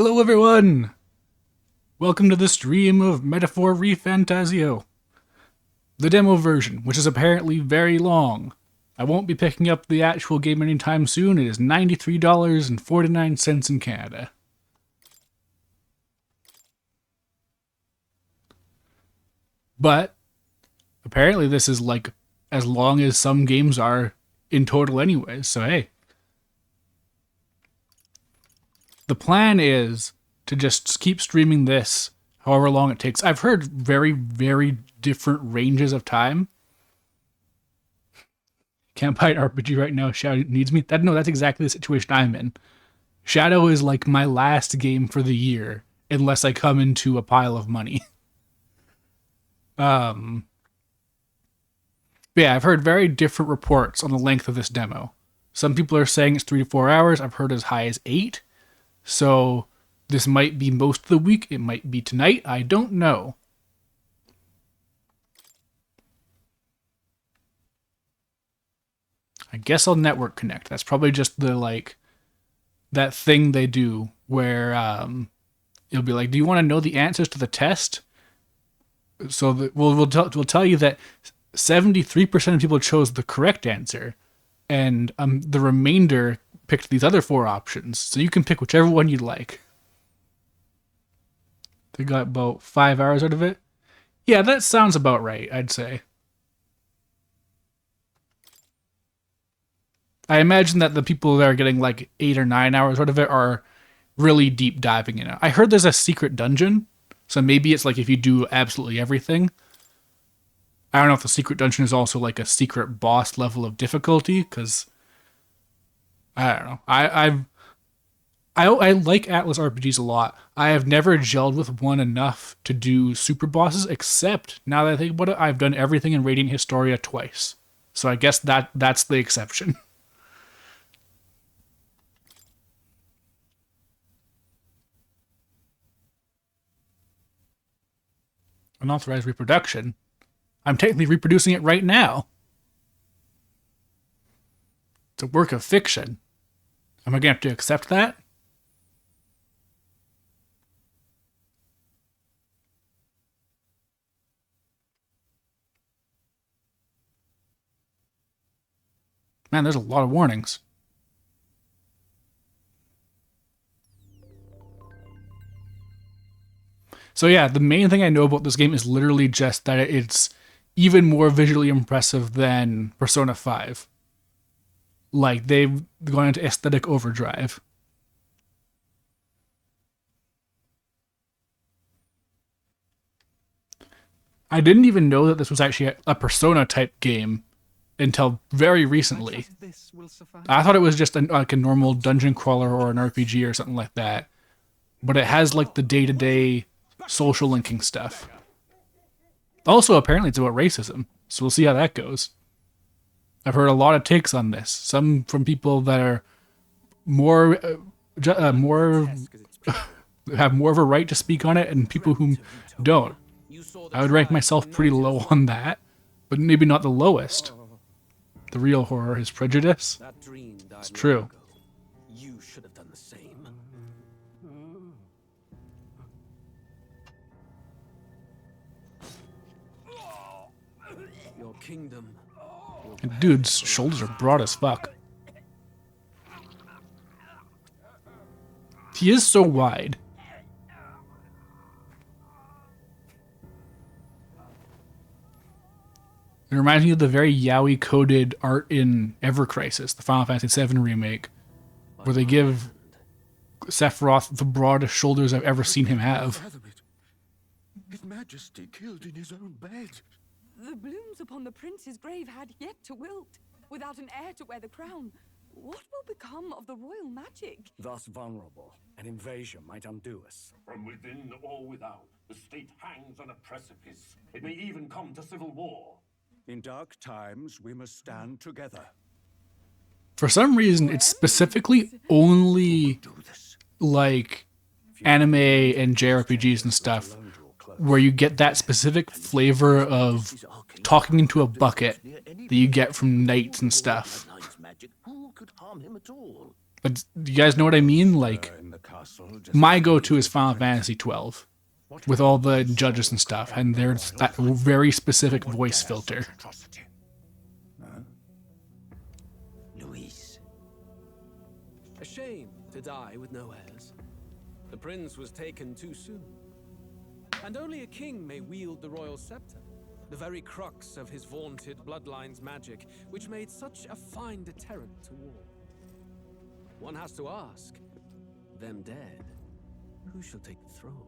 Hello everyone! Welcome to the stream of Metaphor Fantazio. The demo version, which is apparently very long. I won't be picking up the actual game anytime soon. It is $93.49 in Canada. But apparently this is like as long as some games are in total anyways, so hey. The plan is to just keep streaming this however long it takes. I've heard very, very different ranges of time. Can't buy an RPG right now. Shadow needs me. No, that's exactly the situation I'm in. Shadow is like my last game for the year, unless I come into a pile of money. But yeah, I've heard very different reports on the length of this demo. Some people are saying it's 3 to 4 hours. I've heard as high as 8. So this might be most of the week. It might be tonight. I don't know. I guess I'll network connect. That's probably just the that thing they do where it'll be like, do you want to know the answers to the test? So we'll tell you that 73% of people chose the correct answer, and the remainder picked these other 4 options. So you can pick whichever one you'd like. They got about 5 hours out of it. Yeah, that sounds about right, I'd say. I imagine that the people that are getting like 8 or 9 hours out of it are really deep diving in it. I heard there's a secret dungeon, so maybe it's like if you do absolutely everything. I don't know if the secret dungeon is also like a secret boss level of difficulty, because I don't know. I like Atlus RPGs a lot. I have never gelled with one enough to do super bosses, except now that I think about it, I've done everything in Radiant Historia twice. So I guess that's the exception. Unauthorized reproduction. I'm technically reproducing it right now. It's a work of fiction. Am I going to have to accept that? Man, there's a lot of warnings. So yeah, the main thing I know about this game is literally just that it's even more visually impressive than Persona 5. Like, they've gone into aesthetic overdrive. I didn't even know that this was actually a Persona type game until very recently. I thought it was just like a normal dungeon crawler or an RPG or something like that. But it has like the day-to-day social linking stuff. Also, apparently it's about racism, so we'll see how that goes. I've heard a lot of takes on this. Some from people that are more have more of a right to speak on it, and people who don't. I would rank myself pretty low on that, but maybe not the lowest. The real horror is prejudice. It's true. You should have done the same. Your kingdom. And dude's shoulders are broad as fuck. He is so wide. It reminds me of the very yaoi coded art in Ever Crisis, the Final Fantasy VII remake, where they give Sephiroth the broadest shoulders I've ever seen him have. His Majesty killed in his own bed. The blooms upon the prince's grave had yet to wilt. Without an heir to wear the crown, what will become of the royal magic? Thus vulnerable, an invasion might undo us. From within or without, the state hangs on a precipice. It may even come to civil war. In dark times, we must stand together. For some reason, it's specifically only like anime and JRPGs and stuff where you get that specific flavor of talking into a bucket that you get from knights and stuff. But do you guys know what I mean? Like, In the castle, my go-to is Final Fantasy 12 with all the judges and stuff, and there's that very specific voice filter. Luis. A shame to die with no heirs. The prince was taken too soon. And only a king may wield the royal scepter, the very crux of his vaunted bloodline's magic, which made such a fine deterrent to war. One has to ask, them dead, who shall take the throne?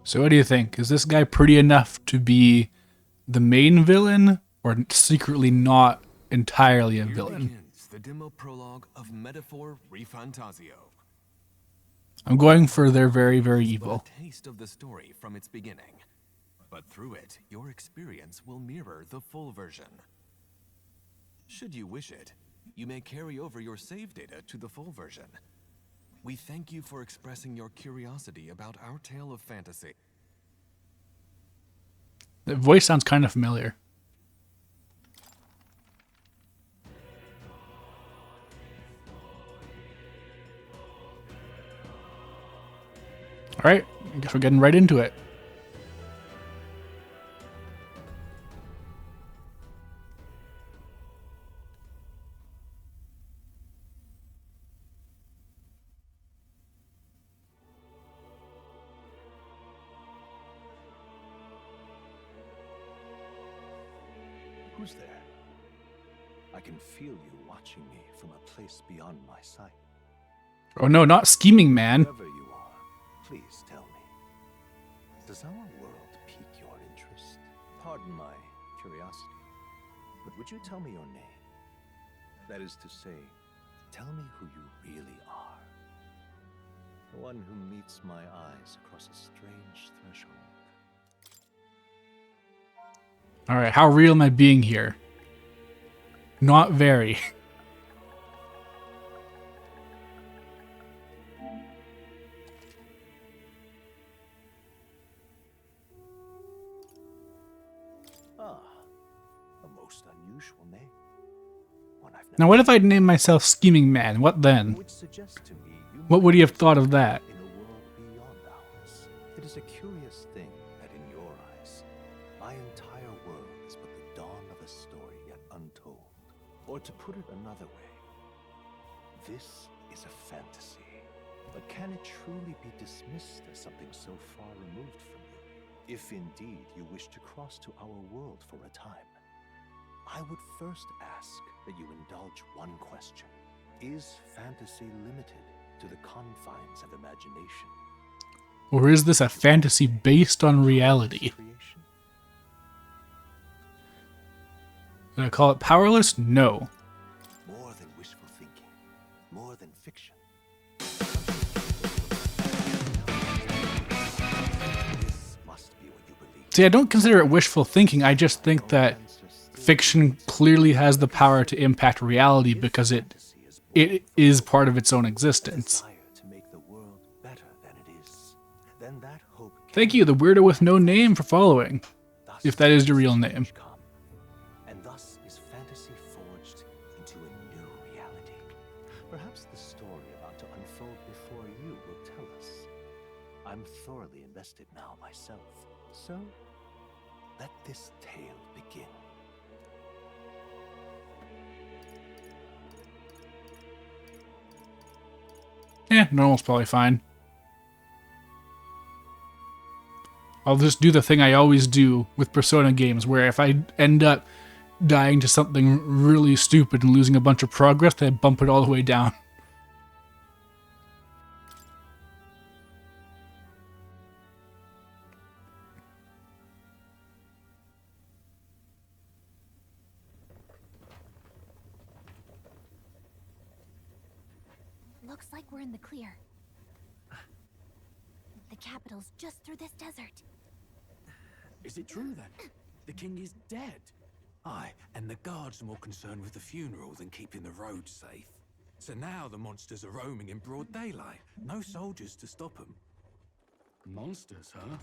So what do you think? Is this guy pretty enough to be the main villain, or secretly not entirely a villain? Begins the demo prologue of Metaphor Fantazio. I'm going for they're very, very evil. A taste of the story from its beginning, but through it, your experience will mirror the full version. Should you wish it, you may carry over your save data to the full version. We thank you for expressing your curiosity about our tale of fantasy. The voice sounds kind of familiar. All right, I guess we're getting right into it. Who's there? I can feel you watching me from a place beyond my sight. Oh no, not scheming man. Whoever you are, please tell me. Does our world pique your interest? Pardon my curiosity, but would you tell me your name? That is to say, tell me who you really are. The one who meets my eyes across a strange threshold. All right, how real am I being here? Not very. Ah, a most unusual name. One I've Now, never what if I'd named myself Scheming Man? What then? would suggest to me you What would he have thought of that? in a world beyond ours. It is a curious thing that in your eyes, my entire world is but the dawn of a story yet untold. Or to put it another way, this is a fantasy. But can it truly be dismissed as something so far removed from you? If indeed you wish to cross to our world for a time, I would first ask that you indulge one question. Is fantasy limited to the confines of imagination? Or is this a fantasy based on reality? Creation? Did I call it powerless? No. More than wishful thinking, more than fiction. This must be what you believe. See, I don't consider it wishful thinking. I just think that fiction clearly has the power to impact reality because it is part of its own existence. Desire to make the world better than it is. Then that hope Thank you, the weirdo with no name, for following. thus If that is your real name. come. And thus is fantasy forged into a new reality. Perhaps the story about to unfold before you will tell us. I'm thoroughly invested now myself. So, let this tale begin. Normal's probably fine. I'll just do the thing I always do with Persona games, where if I end up dying to something really stupid and losing a bunch of progress, then I bump it all the way down. Looks like we're in the clear. The capital's just through this desert. Is it true then? The king is dead. Aye, and the guards are more concerned with the funeral than keeping the roads safe. So now the monsters are roaming in broad daylight. No soldiers to stop them. Monsters, huh?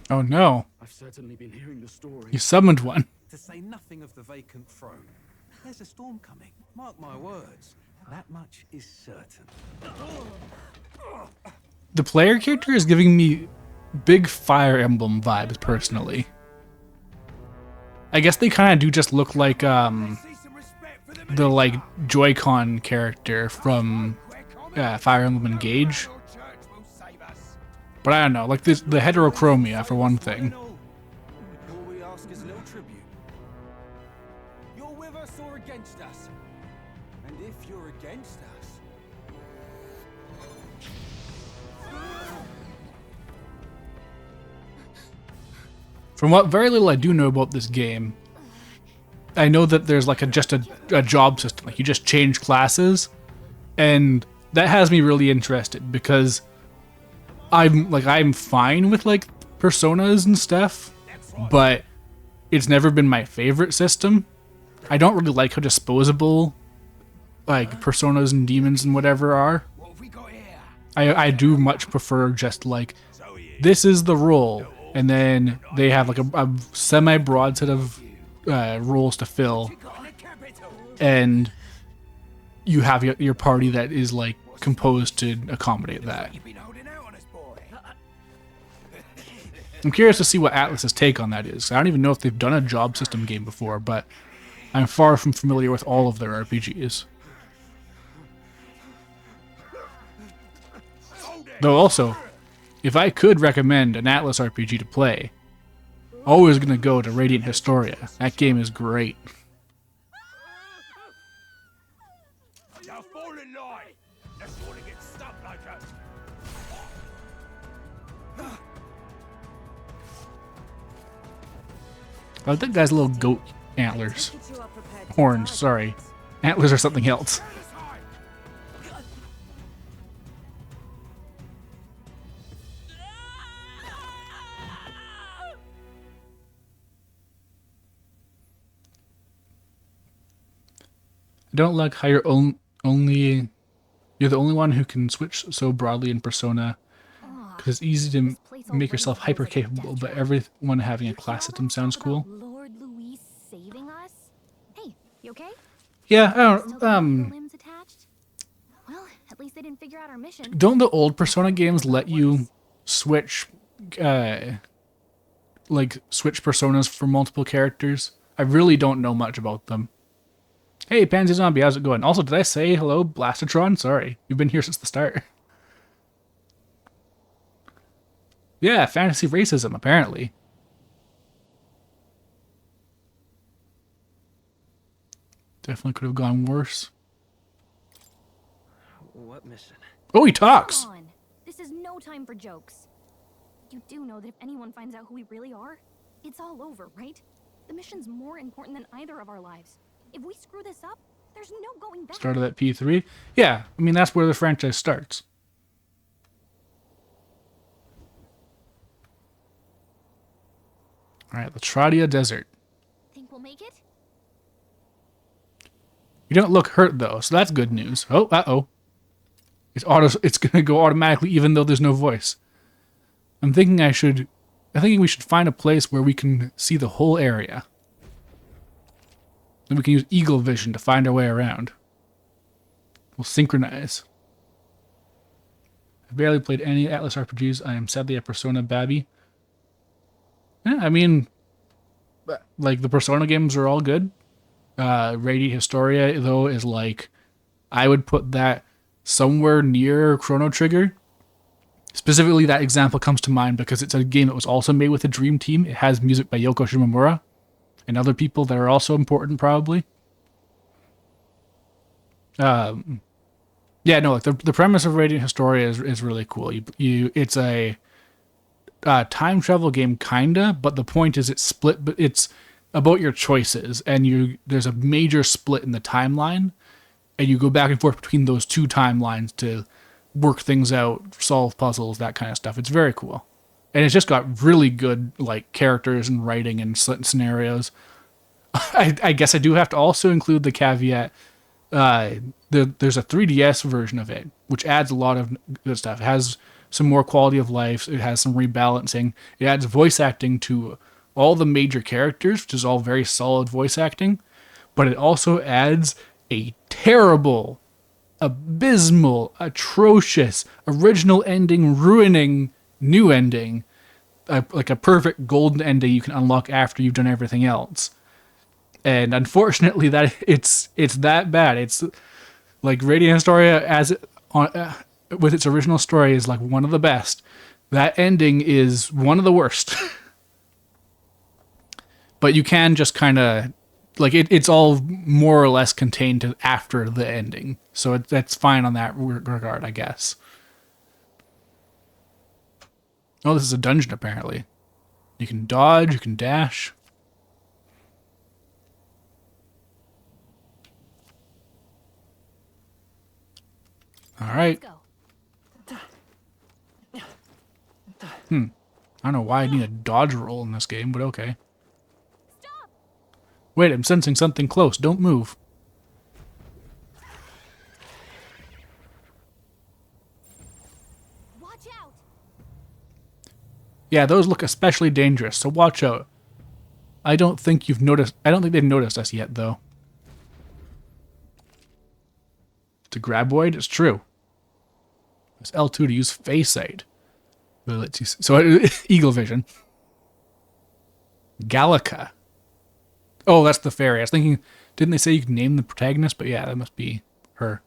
Oh no, I've certainly been hearing the story. you summoned one. To say nothing of the vacant throne. There's a storm coming. Mark my words. That much is certain. The player character is giving me big Fire Emblem vibes, personally. I guess they kind of do just look like the like Joy-Con character from Fire Emblem Engage. But I don't know, like the heterochromia for one thing. All we ask is a little tribute. You're with us or against us? And if you're against us, From what very little I do know about this game, I know that there's like just a job system. Like you just change classes, and that has me really interested because I'm fine with like personas and stuff, but it's never been my favorite system. I don't really like how disposable like personas and demons and whatever are. I do much prefer just like, this is the role, and then they have like a semi-broad set of roles to fill, and you have your party that is like composed to accommodate that. I'm curious to see what Atlus's take on that is. I don't even know if they've done a job system game before, but I'm far from familiar with all of their RPGs. Though also, if I could recommend an Atlus RPG to play, always gonna go to Radiant Historia. That game is great. Now fall in line. Let's want to get stuck like us. I like that guy's little goat antlers. Horns, sorry. Antlers are something else. I don't like how you're the only one who can switch so broadly in Persona, because it's easy to make yourself hyper capable, but everyone having a class system sounds cool. Lord Louis saving us? Hey, you okay? Yeah, I Still don't got your limbs attached? Well, at least they didn't figure out our mission. don't the old Persona games let you switch switch personas for multiple characters? I really don't know much about them. Hey, Pansy Zombie, how's it going? Also, did I say hello, Blastatron? Sorry, you've been here since the start. Yeah, fantasy racism, apparently. Definitely could have gone worse. what mission? Oh, he talks! Come on. This is no time for jokes. You do know that if anyone finds out who we really are, it's all over, right? The mission's more important than either of our lives. If we screw this up, there's no going back. Started at P3? Yeah, I mean, that's where the franchise starts. Alright, Latradia Desert. Think we'll make it? You don't look hurt, though, so that's good news. Oh, uh-oh. It's gonna go automatically even though there's no voice. I'm thinking we should find a place where we can see the whole area. Then we can use eagle vision to find our way around. We'll synchronize. I've barely played any Atlus RPGs. I am sadly a Persona babby. Yeah, I mean, like, the Persona games are all good. Radiant Historia, though, is like, I would put that somewhere near Chrono Trigger. Specifically, that example comes to mind because it's a game that was also made with a Dream Team. It has music by Yoko Shimomura and other people that are also important, probably. Yeah, no, like the premise of Radiant Historia is really cool. It's a time travel game, kinda, but the point is it's split. But it's about your choices, and there's a major split in the timeline, and you go back and forth between those two timelines to work things out, solve puzzles, that kind of stuff. It's very cool. And it's just got really good like characters and writing and scenarios. I guess I do have to also include the caveat. There's a 3DS version of it, which adds a lot of good stuff. It has some more quality of life. It has some rebalancing. It adds voice acting to all the major characters, which is all very solid voice acting. but it also adds a terrible, abysmal, atrocious, original ending ruining new ending, like a perfect golden ending you can unlock after you've done everything else. And unfortunately, that it's that bad. It's like Radiant Historia as it, with its original story is like one of the best. That ending is one of the worst. But you can just kind of like it's all more or less contained to after the ending, so that's fine on that regard, I guess. Oh, this is a dungeon apparently. You can dodge, you can dash. All right. I don't know why I need a dodge roll in this game, but okay. Stop! Wait, I'm sensing something close. Don't move. Watch out! Yeah, those look especially dangerous, so watch out. I don't think they've noticed us yet, though. To graboid, it's true. It's L2 to use face sight. Let's see. So eagle vision. Gallica. Oh, that's the fairy. I was thinking, didn't they say you could name the protagonist? But yeah, that must be her.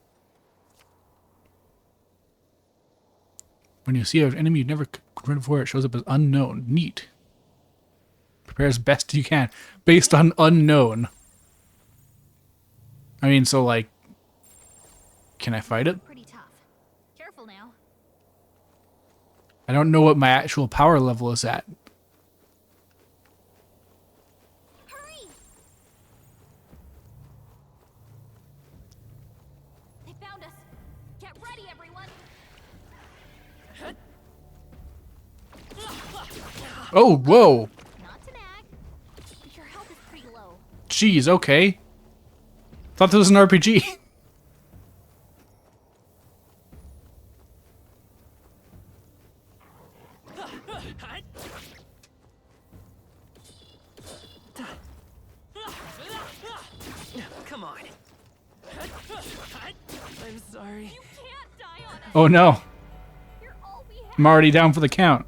When you see an enemy you've never confronted before, it shows up as unknown. Neat. Prepare as best you can. Based on unknown. I mean, so like, can I fight it? Pretty tough. Careful now. I don't know what my actual power level is at. Hurry! They found us. Get ready, everyone. Oh, whoa. Not to nag. Your health is pretty low. Jeez, okay. Thought this was an RPG. Come on. I'm sorry. You can't die on us. Oh no. You're all we have. I'm already down for the count.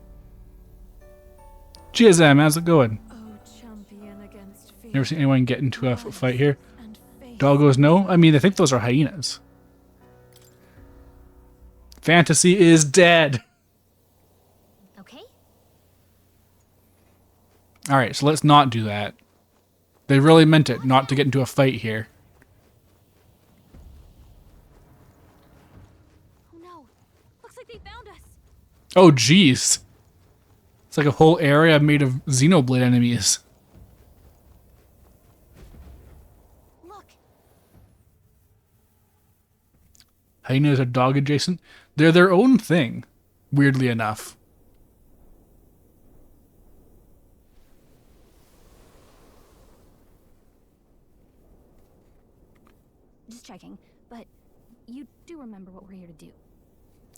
GSM, how's it going? Oh, champion against fear. Never seen anyone get into a fight here. And faith. Doggos, no? I mean, I think those are hyenas. Fantasy is dead. Okay? Alright, so let's not do that. They really meant it, not to get into a fight here. Oh no. Looks like they found us. Oh, jeez. It's like a whole area made of Xenoblade enemies. Look. Hyenas are dog adjacent. They're their own thing, weirdly enough. Just checking, but you do remember what we're here to do,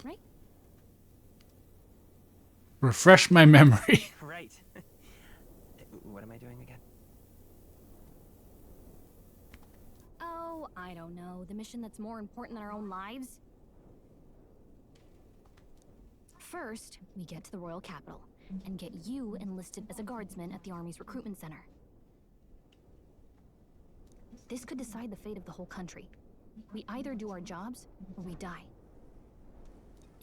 right? Refresh my memory. Right. What am I doing again? Oh, I don't know. The mission that's more important than our own lives? First, we get to the royal capital and get you enlisted as a guardsman at the army's recruitment center. This could decide the fate of the whole country. We either do our jobs or we die.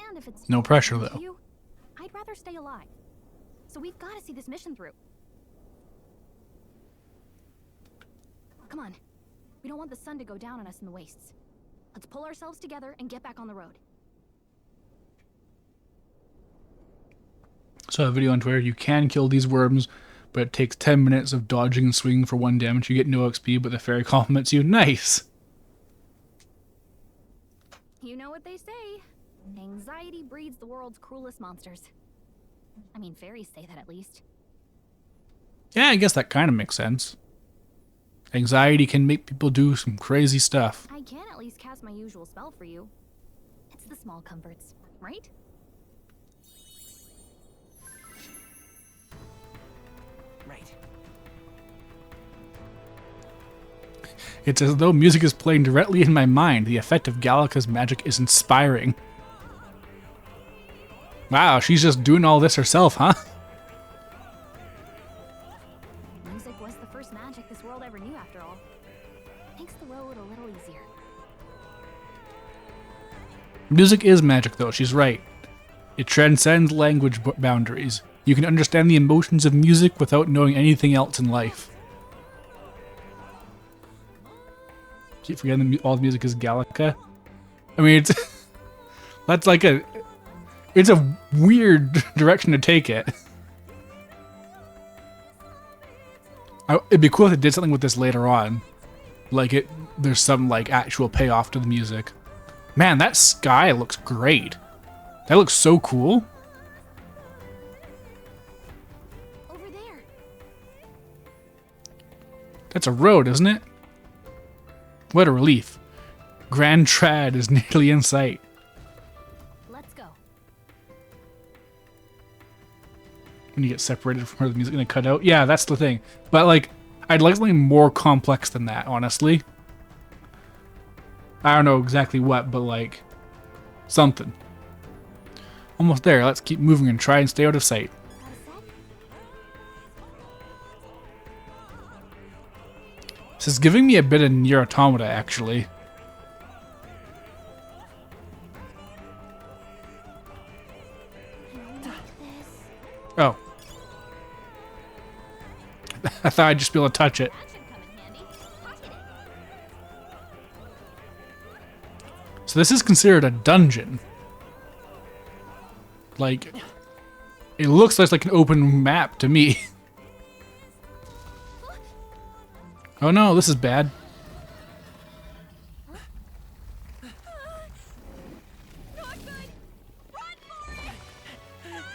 And if it's No pressure, up to though. you, I'd rather stay alive. So we've got to see this mission through. Come on. We don't want the sun to go down on us in the wastes. Let's pull ourselves together and get back on the road. Saw a video on Twitter. You can kill these worms, but it takes 10 minutes of dodging and swinging for 1 damage. You get no XP, but the fairy compliments you. Nice! You know what they say. Anxiety breeds the world's cruelest monsters. I mean, fairies say that at least. Yeah, I guess that kind of makes sense. Anxiety can make people do some crazy stuff. I can at least cast my usual spell for you. It's the small comforts, right? Right. It's as though music is playing directly in my mind. The effect of Gallica's magic is inspiring. Wow, she's just doing all this herself, huh? Music was the first magic this world ever knew, after all. Makes the road a little easier. Music is magic, though. She's right. It transcends language boundaries. You can understand the emotions of music without knowing anything else in life. Keep forgetting that all the music is Gallica. I mean, it's that's like it's a weird direction to take it. It'd be cool if they did something with this later on. Like there's some like actual payoff to the music. Man, that sky looks great. That looks so cool. Over there. That's a road, isn't it? What a relief. Grand Trad is nearly in sight. Let's go. When you get separated from her, the music gonna cut out. Yeah, that's the thing. But like, I'd like something more complex than that, honestly. I don't know exactly what, but like, something. Almost there. Let's keep moving and try and stay out of sight. This is giving me a bit of Nier Automata, actually. Oh. I thought I'd just be able to touch it. So this is considered a dungeon. Like, it looks like an open map to me. Oh no, this is bad.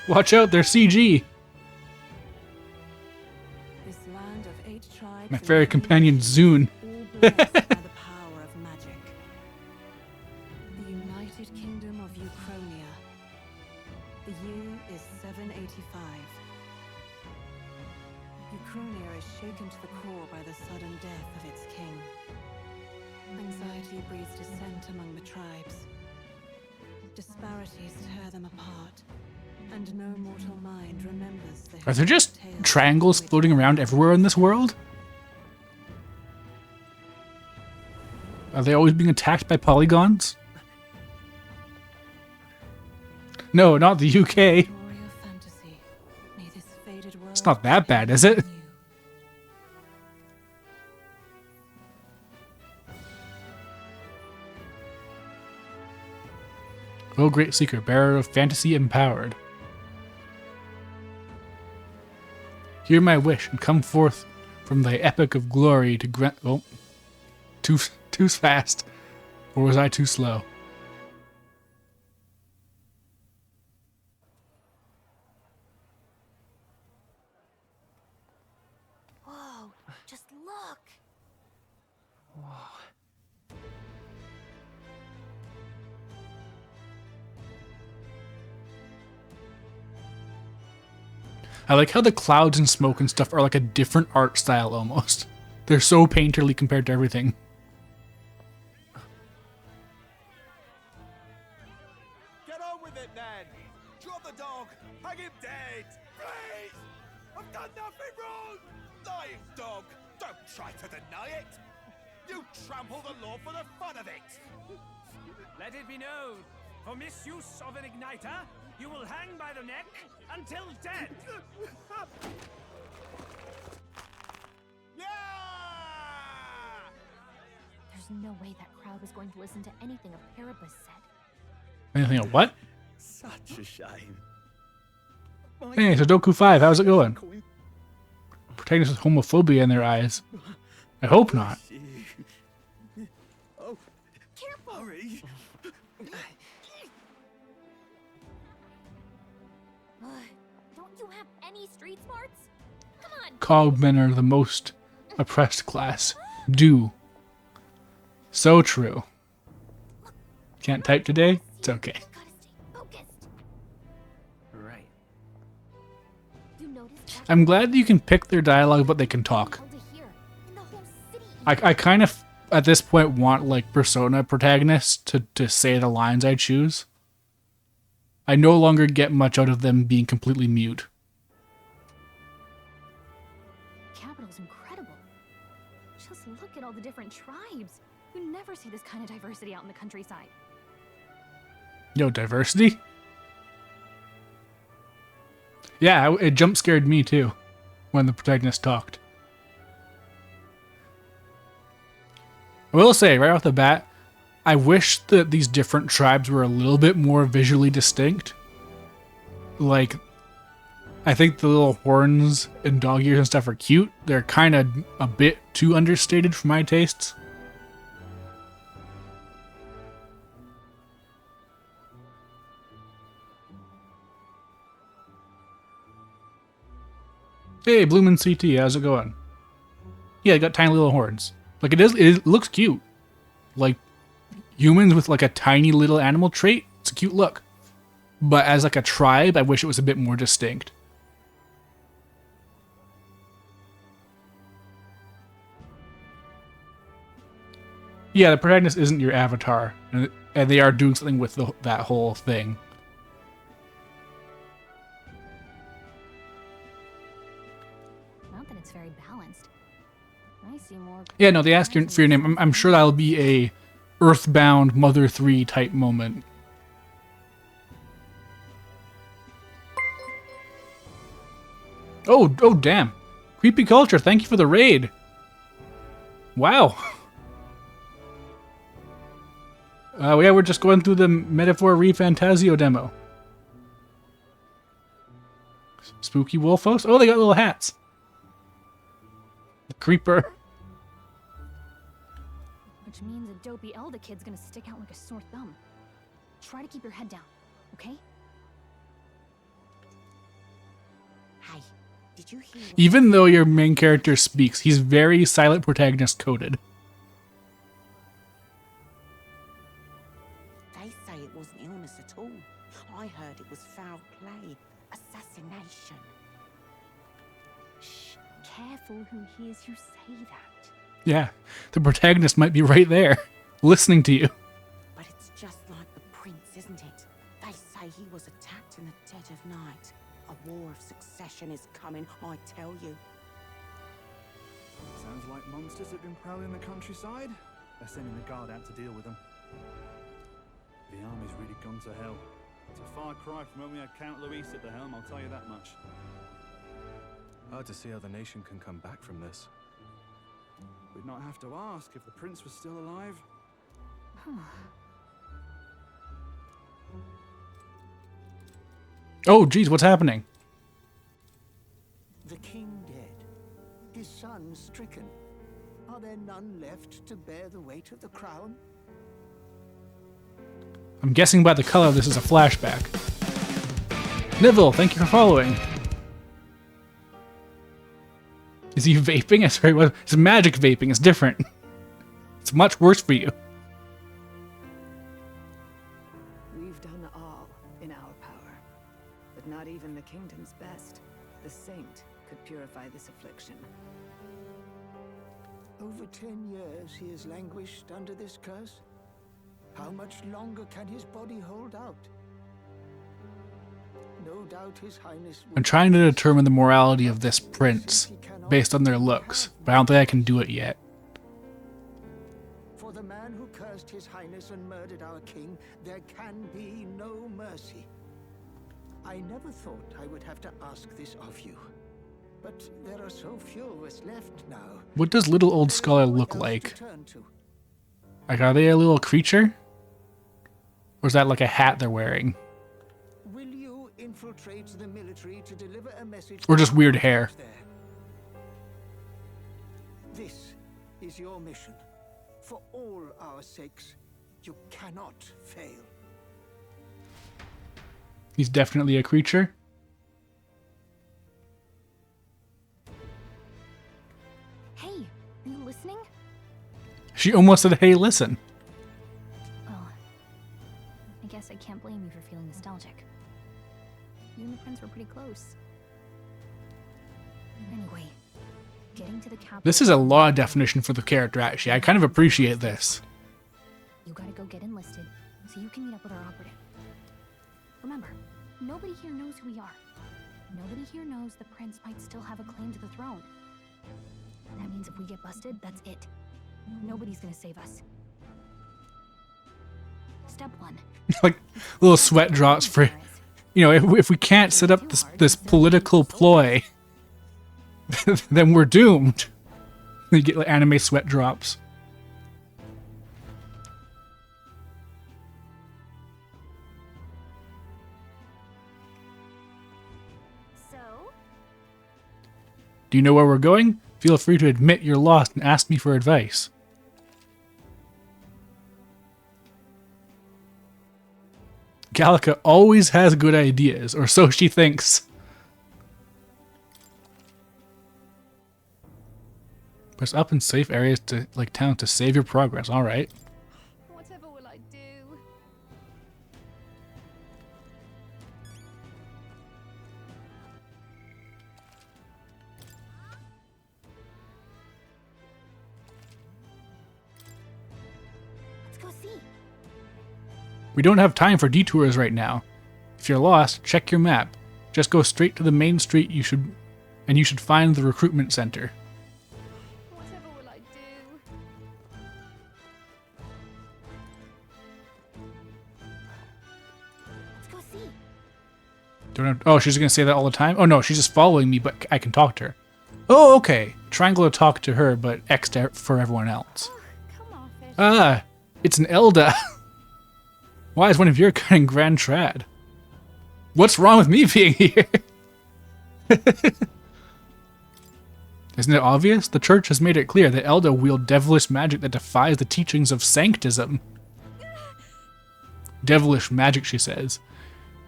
Watch out, they're CG. This land of 8 tribes My fairy companion Zune. all blessed by the power of magic. The United Kingdom of Uchronia. The year is 785. Uchronia is shaken to the core by the sudden death of its king. Anxiety breeds dissent among the tribes. Disparities tear them apart, and no mortal mind remembers the Are there just tales triangles which floating around everywhere in this world? Are they always being attacked by polygons? No, not the UK. glory of fantasy. May this faded world It's not that bad, is it? continue. O great seeker, bearer of fantasy empowered. Hear my wish and come forth from thy epic of glory to grant. Oh, too fast, or was I too slow? Whoa, just look. I like how the clouds and smoke and stuff are like a different art style almost. They're so painterly compared to everything. Get on with it, then! Drop the dog! Hang him dead! Please! I've done nothing wrong! Lying dog! Don't try to deny it! You trample the law for the fun of it! Let it be known, for misuse of an igniter, you will hang by the neck until dead. Yeah! There's no way that crowd was going to listen to anything a Paribus said. Anything of what? Such a shame. Hey, Sudoku 5, how's it going? Protagonists with homophobia in their eyes. I hope not. Oh, Careful! hurry! Don't you have any street smarts? Come on! Cogmen are the most oppressed class. Do. So true. Can't type today? It's okay. Gotta stay focused. Right. You notice that I'm glad that you can pick their dialogue, but they can talk. hard to hear, and the whole city I kind of, at this point, want, like, Persona protagonists to say the lines I choose. I no longer get much out of them being completely mute. Capital's incredible. Just look at all the different tribes. You never see this kind of diversity out in the countryside. Yo, diversity? Yeah, it jump scared me too when the protagonist talked. I will say, right off the bat, I wish that these different tribes were a little bit more visually distinct. Like, I think the little horns and dog ears and stuff are cute. They're kind of a bit too understated for my tastes. Hey, Bloomin' CT, how's it going? Yeah, they got tiny little horns. Like, it looks cute. Like, humans with, like, a tiny little animal trait, it's a cute look. But as, like, a tribe, I wish it was a bit more distinct. Yeah, the protagonist isn't your avatar, and they are doing something with that whole thing. Not that it's very balanced. I see more. Yeah, no, they ask for your name. I'm sure that'll be a Earthbound Mother 3 type moment. Oh, damn. Creepy Culture, thank you for the raid. Wow. Yeah, we're just going through the Metaphor Re Fantazio demo. Spooky Wolfos? Oh, they got little hats. The Creeper. Which means a dopey elder kid's gonna stick out like a sore thumb. Try to keep your head down, okay? Hey, did you hear? Even though your main character speaks, he's very silent protagonist coded. They say it wasn't illness at all. I heard it was foul play, assassination. Shh, careful who hears you say that. Yeah, the protagonist might be right there, listening to you. But it's just like the prince, isn't it? They say he was attacked in the dead of night. A war of succession is coming, I tell you. Sounds like monsters have been prowling the countryside. They're sending the guard out to deal with them. The army's really gone to hell. It's a far cry from when we had Count Luis at the helm, I'll tell you that much. Hard to see how the nation can come back from this. We'd not have to ask if the prince was still alive. Oh, geez, what's happening? The king dead, his son stricken. Are there none left to bear the weight of the crown? I'm guessing by the color this is a flashback. Niville, thank you for following. Is he vaping? Sorry, what? It's magic vaping. It's different. It's much worse for you. We've done all in our power, but not even the kingdom's best, the saint, could purify this affliction. Over 10 years he has languished under this curse. How much longer can his body hold out? No doubt his highness will... I'm trying to determine the morality of this prince based on their looks, but I don't think I can do it yet. For the man who cursed his highness and murdered our king, there can be no mercy. I never thought I would have to ask this of you, but there are so few of us left now. What does little old scholar look like? Like, are they a little creature? Or is that like a hat they're wearing? Will you infiltrate the military to deliver a message? Or just weird hair? This is your mission. For all our sakes, you cannot fail. He's definitely a creature. Hey, are you listening? She almost said, hey, listen. Oh, I guess I can't blame you for feeling nostalgic. You and the prince were pretty close. Anyway, Getting to the capital. This is a lot of definition for the character, actually. I kind of appreciate this. You gotta go get enlisted so you can meet up with our operative. Remember, nobody here knows who we are. Nobody here knows the prince might still have a claim to the throne. That means if we get busted, that's it. Nobody's gonna save us. Step 1. Like little sweat drops for, you know, if we can't set up this political ploy, then we're doomed. You get like anime sweat drops. So? Do you know where we're going? Feel free to admit you're lost and ask me for advice. Gallica always has good ideas, or so she thinks. Press up in safe areas to like town to save your progress. All right. Whatever will I do? Let's go see. We don't have time for detours right now. If you're lost, check your map. Just go straight to the main street you should find the recruitment center. Whatever will I do? Let's go see. Don't have, oh, she's gonna say that all the time? Oh no, she's just following me, but I can talk to her. Oh, okay. Triangle to talk to her, but X for everyone else. Ah, it's an Elda. Why is one of your kind Grand Trad? What's wrong with me being here? Isn't it obvious? The church has made it clear that Elda wield devilish magic that defies the teachings of sanctism. Devilish magic, she says.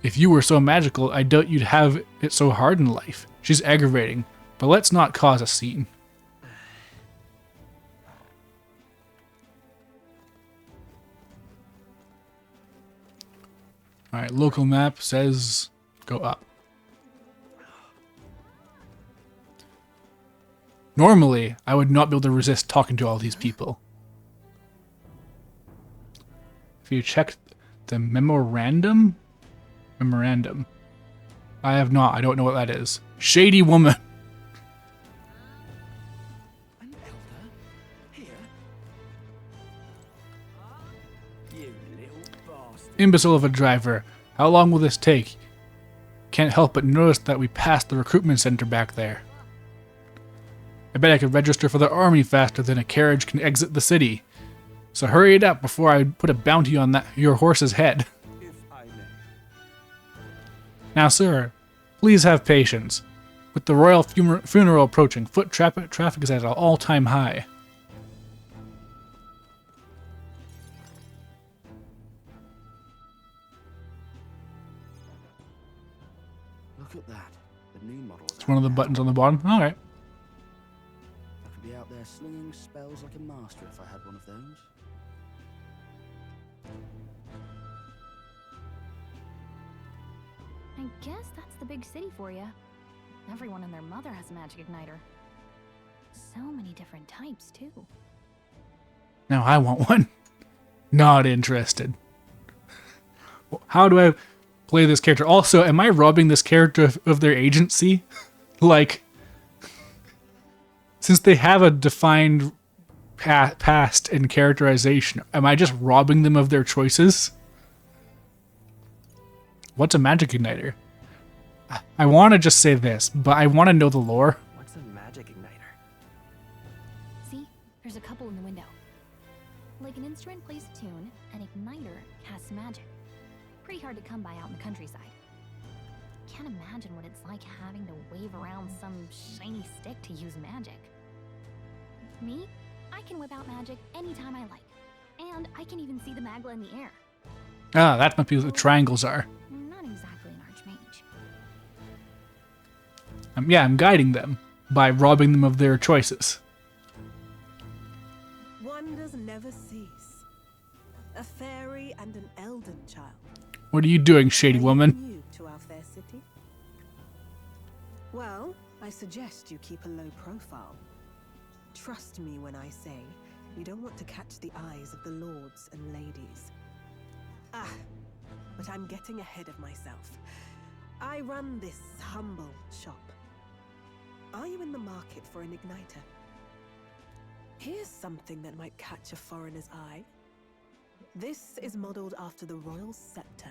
If you were so magical, I doubt you'd have it so hard in life. She's aggravating, but let's not cause a scene. Alright, local map says go up. Normally, I would not be able to resist talking to all these people. If you check the memorandum? Memorandum. I have not. I don't know what that is. Shady woman. An elder? Here? You little bastard. Imbecile of a driver. How long will this take? Can't help but notice that we passed the recruitment center back there. I bet I could register for the army faster than a carriage can exit the city. So hurry it up before I put a bounty on your horse's head. If I may. Now, sir, please have patience. With the royal funeral approaching, foot traffic is at an all-time high. Look at that. The new model. It's one of the buttons on the bottom. All right. I could be out there slinging spells like a master if I had one of those. I guess that's the big city for you. Everyone and their mother has a magic igniter. So many different types, too. Now I want one. Not interested. How do I play this character? Also, am I robbing this character of their agency? Like, since they have a defined past and characterization, am I just robbing them of their choices? What's a magic igniter? I want to just say this, but I want to know the lore. What's a magic igniter? See? There's a couple in the window. Like an instrument plays a tune, an igniter casts magic. Pretty hard to come by out in the countryside. Can't imagine what it's like having to wave around some shiny stick to use magic. Me? I can whip out magic anytime I like. And I can even see the magla in the air. Ah, that might be what the triangles are. Not exactly an archmage. Yeah, I'm guiding them by robbing them of their choices. Wonders never cease. A fairy and an elden child. What are you doing, shady woman? New to our fair city? Well, I suggest you keep a low profile. Trust me when I say you don't want to catch the eyes of the lords and ladies. Ah, but I'm getting ahead of myself. I run this humble shop. Are you in the market for an igniter? Here's something that might catch a foreigner's eye. This is modeled after the royal scepter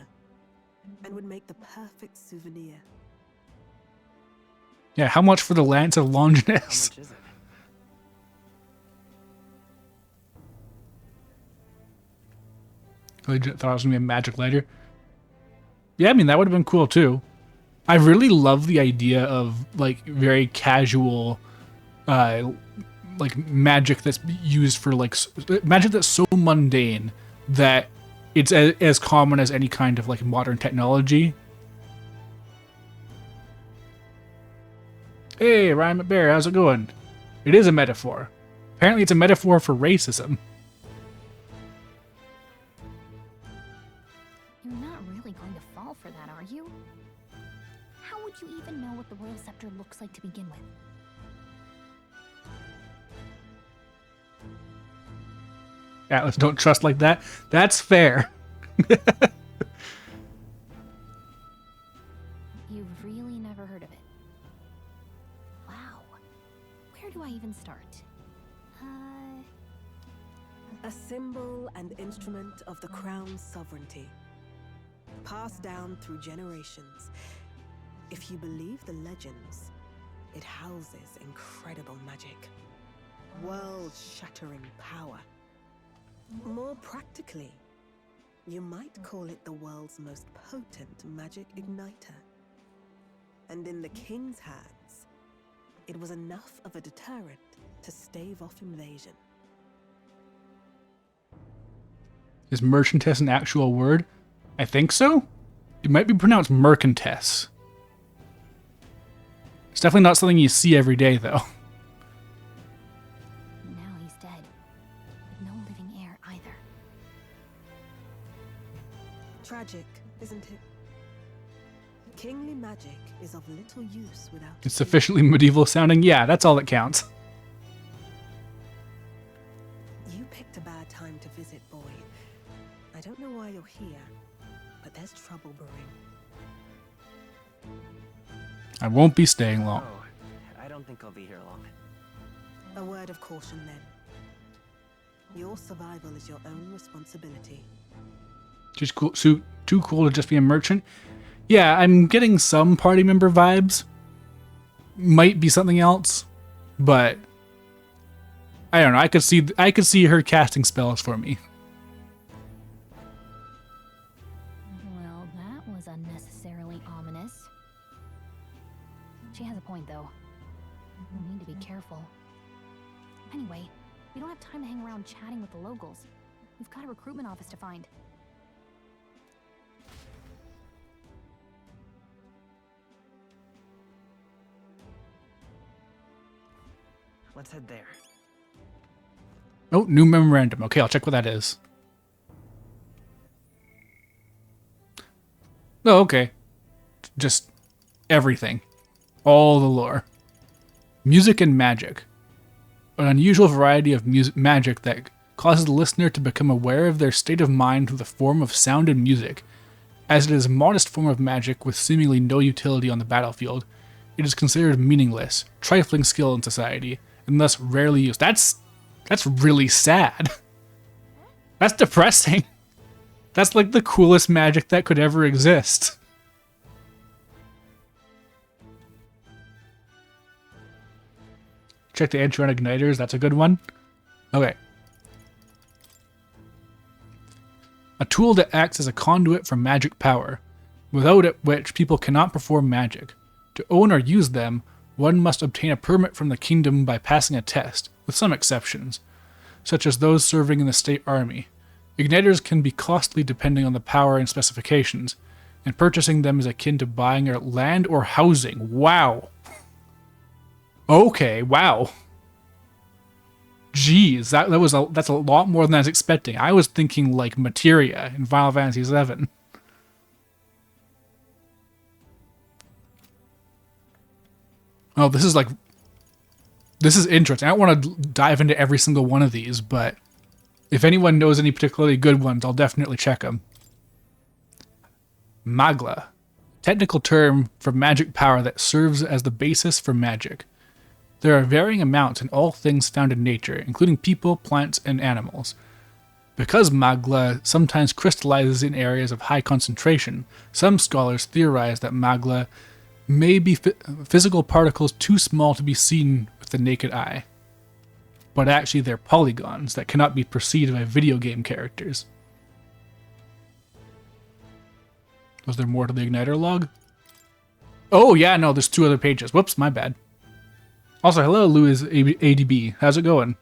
and would make the perfect souvenir. Yeah, how much for the Lance of Longinus? How much is it? I legit thought it was going to be a magic lighter. Yeah, I mean, that would have been cool too. I really love the idea of like very casual like magic that's used for like magic that's so mundane that it's as common as any kind of like modern technology. Hey, Ryan McBear, how's it going? It is a metaphor. Apparently it's a metaphor for racism. You're not really going to fall for that, are you? How would you even know what the royal scepter looks like to begin with? Atlas, don't trust like that. That's fair. You've really never heard of it. Wow. Where do I even start? A symbol and instrument of the crown's sovereignty, passed down through generations. If you believe the legends, it houses incredible magic, world-shattering power. More practically, you might call it the world's most potent magic igniter. And in the king's hands, it was enough of a deterrent to stave off invasion. Is merchantess an actual word? I think so. It might be pronounced mercantess. It's definitely not something you see every day, though. Now he's dead. With no living heir either. Tragic, isn't it? Kingly magic is of little use without... It's sufficiently medieval sounding. Yeah, that's all that counts. You picked a bad time to visit, boy. I don't know why you're here, but there's trouble brewing. I won't be staying long. Oh, I don't think I'll be here long. A word of caution, then. Your survival is your own responsibility. Just cool, too cool to just be a merchant. Yeah, I'm getting some party member vibes. Might be something else, but I don't know. I could see her casting spells for me. Well, that was unnecessarily ominous. She has a point, though. We need to be careful. Anyway, we don't have time to hang around chatting with the locals. We've got a recruitment office to find. Let's head there. Oh, new memorandum. Okay, I'll check what that is. Oh, okay. Just everything. All the lore. Music and magic. An unusual variety of magic that causes the listener to become aware of their state of mind through the form of sound and music. As it is a modest form of magic with seemingly no utility on the battlefield, it is considered meaningless, trifling skill in society, and thus rarely used. That's really sad. That's depressing. That's like the coolest magic that could ever exist. Check the entry on igniters. That's a good one. Okay. A tool that acts as a conduit for magic power, without it which people cannot perform magic. To own or use them, one must obtain a permit from the kingdom by passing a test, with some exceptions, such as those serving in the state army. Igniters can be costly depending on the power and specifications, and purchasing them is akin to buying land or housing. Wow. Okay, wow. Jeez, that's a lot more than I was expecting. I was thinking like materia in Final Fantasy VII. Oh, this is like... This is interesting. I don't want to dive into every single one of these, but if anyone knows any particularly good ones, I'll definitely check them. Magla, technical term for magic power that serves as the basis for magic. There are varying amounts in all things found in nature, including people, plants, and animals. Because magla sometimes crystallizes in areas of high concentration, some scholars theorize that magla may be physical particles too small to be seen with the naked eye. But actually they're polygons that cannot be perceived by video game characters. Was there more to the Igniter log? Oh yeah, no, there's 2 other pages. Whoops, my bad. Also, hello Louis ADB. How's it going?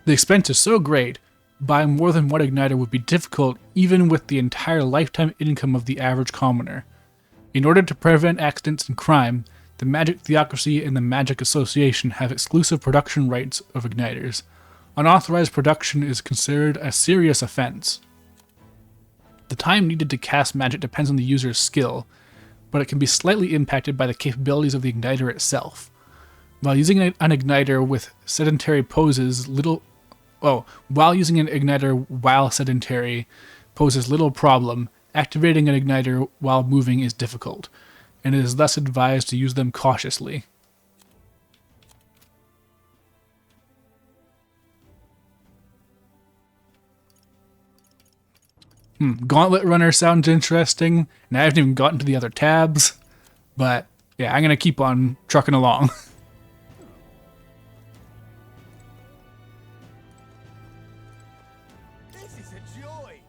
The expense is so great, buying more than one Igniter would be difficult even with the entire lifetime income of the average commoner. In order to prevent accidents and crime, the Magic Theocracy and the Magic Association have exclusive production rights of Igniters. Unauthorized production is considered a serious offense. The time needed to cast magic depends on the user's skill, but it can be slightly impacted by the capabilities of the Igniter itself. While using an Igniter with sedentary poses while using an Igniter while sedentary poses little problem, activating an Igniter while moving is difficult, and it is thus advised to use them cautiously. Gauntlet Runner sounds interesting, and I haven't even gotten to the other tabs, but yeah, I'm going to keep on trucking along. This is a joy.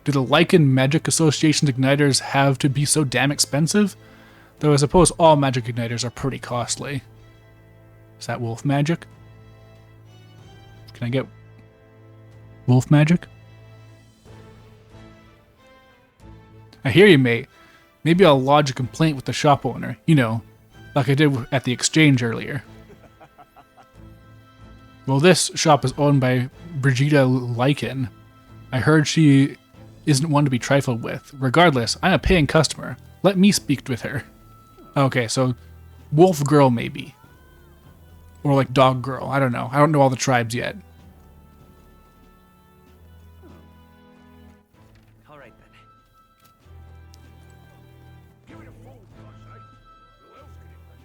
Do the Lycan Magic Association's Igniters have to be so damn expensive? Though I suppose all magic Igniters are pretty costly. Is that wolf magic? Can I get wolf magic? I hear you, mate. Maybe I'll lodge a complaint with the shop owner, you know, like I did at the exchange earlier. Well, this shop is owned by Brigida Lycan. I heard she isn't one to be trifled with. Regardless, I'm a paying customer. Let me speak with her. Okay, so wolf girl maybe. Or like dog girl, I don't know. I don't know all the tribes yet. Alright then. Give it a fold, I say. Who else can it be?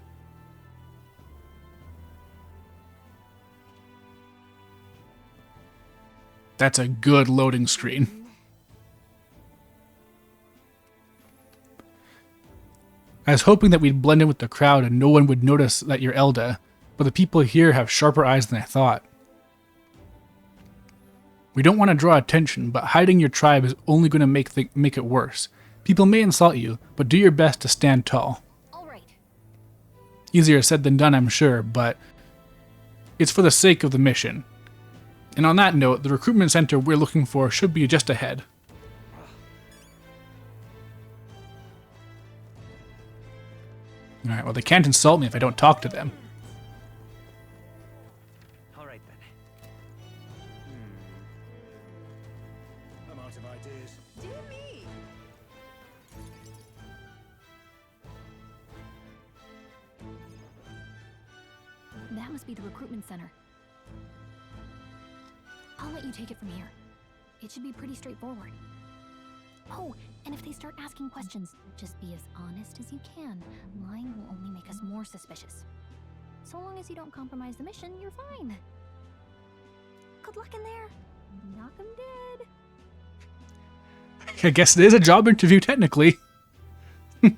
That's a good loading screen. I was hoping that we'd blend in with the crowd and no one would notice that you're Elda, but the people here have sharper eyes than I thought. We don't want to draw attention, but hiding your tribe is only going to make it worse. People may insult you, but do your best to stand tall. All right. Easier said than done, I'm sure, but it's for the sake of the mission. And on that note, the recruitment center we're looking for should be just ahead. Alright, well they can't insult me if I don't talk to them. Alright then. I'm out of ideas. Dear me! That must be the recruitment center. I'll let you take it from here. It should be pretty straightforward. Oh, and if they start asking questions, just be as honest as you can. Lying will only make us more suspicious. So long as you don't compromise the mission, you're fine. Good luck in there. Knock 'em dead. I guess it is a job interview, technically. Okay,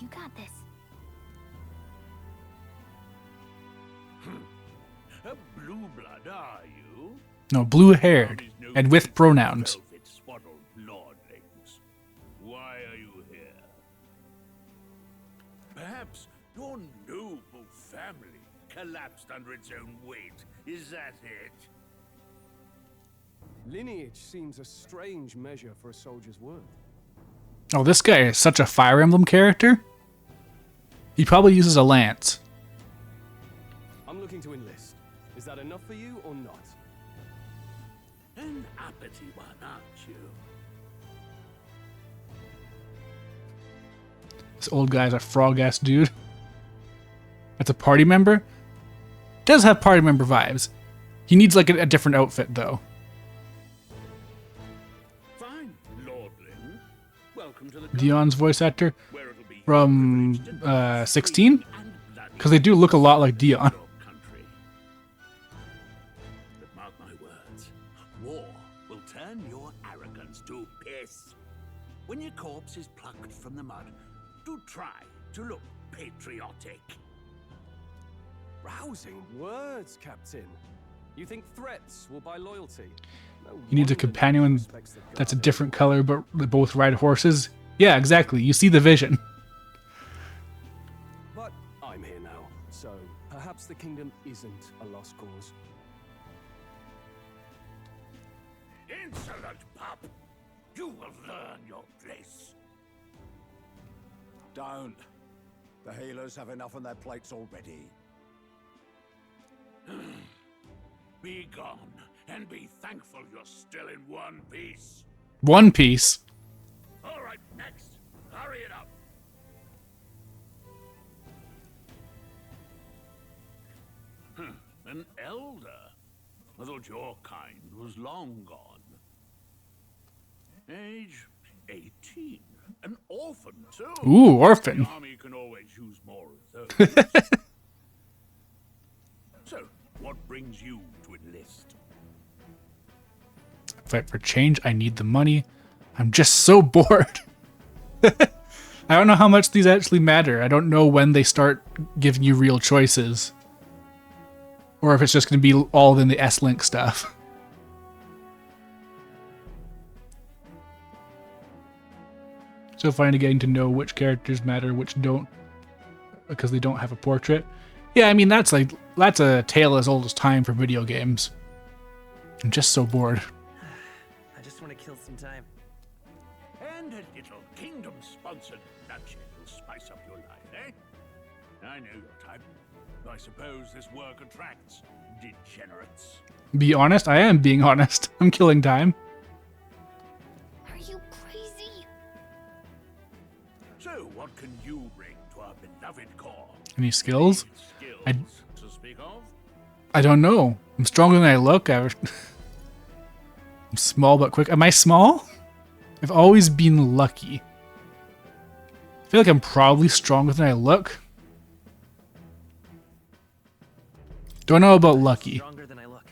you got this. A blue blood, are you? No, blue-haired, and with pronouns. Velvet-swaddled lordlings. Why are you here? Perhaps your noble family collapsed under its own weight. Is that it? Lineage seems a strange measure for a soldier's worth. Oh, this guy is such a Fire Emblem character. He probably uses a lance. I'm looking to enlist. Is that enough for you or not? An uppity one, aren't you? This old guy's a frog-ass dude. That's a party member? Does have party member vibes. He needs like a different outfit though. Fine, Lordling. Welcome to the Dion's voice actor from 16? Because they do look a lot like Dion. country. But mark my words, war will turn your arrogance to piss. When your corpse is plucked from the mud, do try to look patriotic. Rousing words, Captain. You think threats will buy loyalty? No He needs a wonder companion nobody respects the that's a Guard. different color, but they both ride horses. Yeah, exactly. You see the vision. But I'm here now, so perhaps the kingdom isn't a lost cause. Insolent pup! You will learn your place. Don't. The healers have enough on their plates already. Be gone, and be thankful you're still in one piece. One Piece. All right, next. Hurry it up. An elder? I thought your kind was long gone. Age 18. An orphan, too. Ooh, orphan. The army can always use more of those. So, what brings you to enlist? Fight for change. I need the money. I'm just so bored. I don't know how much these actually matter. I don't know when they start giving you real choices. Or if it's just going to be all in the S-Link stuff. So finally getting to know which characters matter, which don't, because they don't have a portrait. Yeah, I mean, that's a tale as old as time for video games. I'm just so bored. I just want to kill some time. And a little kingdom-sponsored bloodshed will spice up your life, eh? I know your type. I suppose this work attracts degenerates. Be honest, I am being honest. I'm killing time. Are you crazy? So, what can you bring to our beloved core? Any skills? Skills to speak of? I don't know. I'm stronger than I look. I'm small but quick. Am I small? I've always been lucky. I feel like I'm probably stronger than I look. Don't know about lucky. Stronger than I look.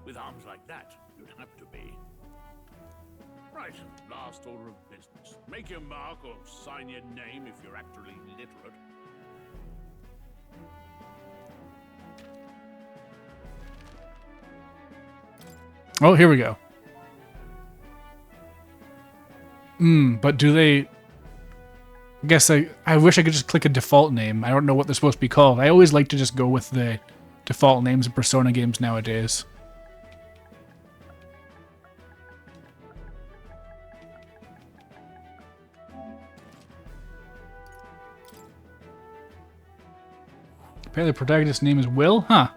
With arms like that, you'd have to be. Right, last order of business. Make your mark or sign your name if you're actually literate. Oh, here we go. But do they... I guess I wish I could just click a default name. I don't know what they're supposed to be called. I always like to just go with the default names of Persona games nowadays. Apparently the protagonist's name is Will? Huh.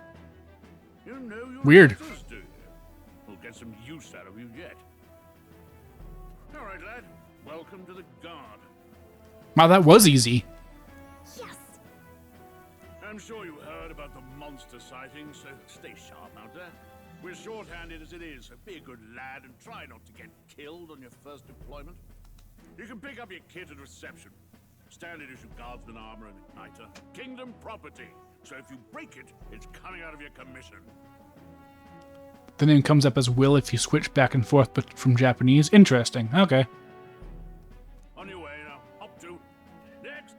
You know your Weird. letters, do you? We'll get some use out of you yet. All right, lad. Welcome to the Guard. Wow, that was easy. Yes. I'm sure you heard about the monster sighting, so stay sharp out there. We're short-handed as it is, so be a good lad and try not to get killed on your first deployment. You can pick up your kit at reception. Standard issue guardsman armor and igniter. Kingdom property. So if you break it, it's coming out of your commission. The name comes up as Will if you switch back and forth but from Japanese. Interesting. Okay. On your way now. Up to. Next.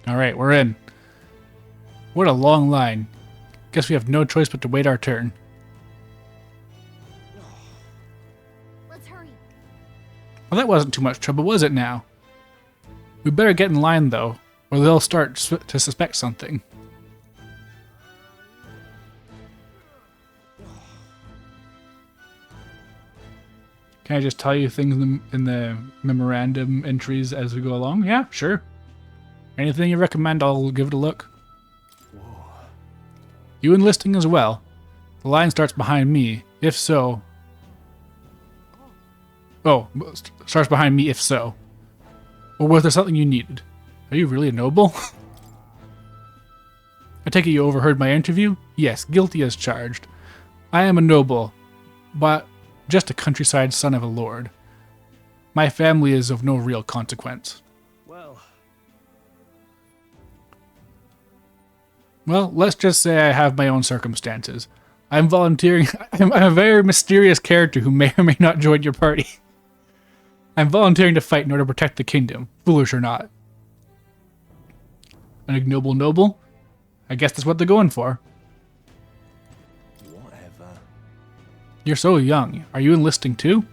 Alright, we're in. What a long line. Guess we have no choice but to wait our turn. Let's hurry. Well, that wasn't too much trouble, was it now? We better get in line, though, or they'll start to suspect something. Can I just tell you things in the memorandum entries as we go along? Yeah, sure. Anything you recommend, I'll give it a look. You enlisting as well? The line starts behind me. If so... Oh, starts behind me if so. Or was there something you needed? Are you really a noble? I take it you overheard my interview? Yes, guilty as charged. I am a noble, but just a countryside son of a lord. My family is of no real consequence. Well, let's just say I have my own circumstances. I'm volunteering. I'm a very mysterious character who may or may not join your party. I'm volunteering to fight in order to protect the kingdom, foolish or not. An ignoble noble? I guess that's what they're going for. Whatever. You're so young. Are you enlisting too?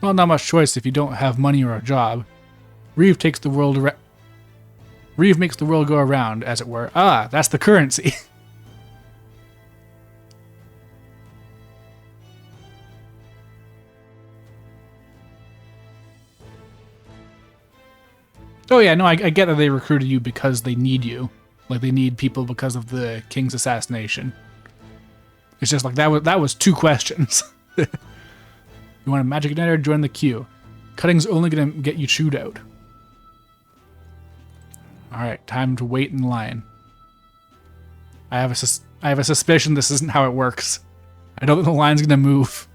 Well, not much choice if you don't have money or a job. Reeve takes the world around. Reeve makes the world go around, as it were. Ah, that's the currency. Oh yeah, no, I get that they recruited you because they need you. Like, they need people because of the king's assassination. It's just like, that was 2 questions. You want a magic igniter? Join the queue. Cutting's only gonna get you chewed out. Alright, time to wait in line. I have a suspicion this isn't how it works. I don't think the line's gonna move.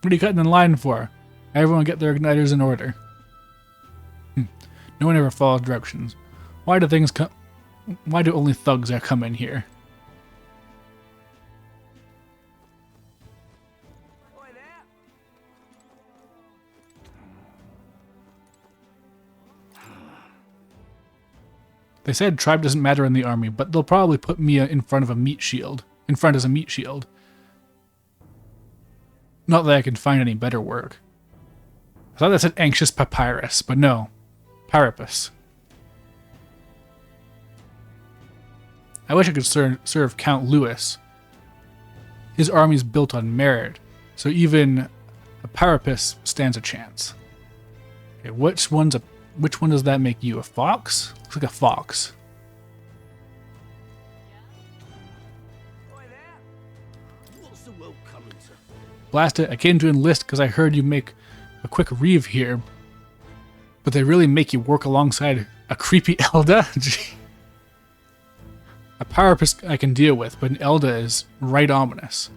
What are you cutting in line for? Everyone get their igniters in order. No one ever follows directions. Why do things come? Why do only thugs come in here? They said tribe doesn't matter in the army, but they'll probably put me in front of a meat shield. In front as a meat shield. Not that I can find any better work. I thought that said anxious papyrus, but no. Parapus. I wish I could serve Count Louis. His army's built on merit, so even a Parapus stands a chance. Okay, which one does that make you? A fox? Looks like a fox. Blast it, I came to enlist because I heard you make a quick reeve here. But they really make you work alongside a creepy Elda? A Parapus I can deal with, but an Elda is right ominous.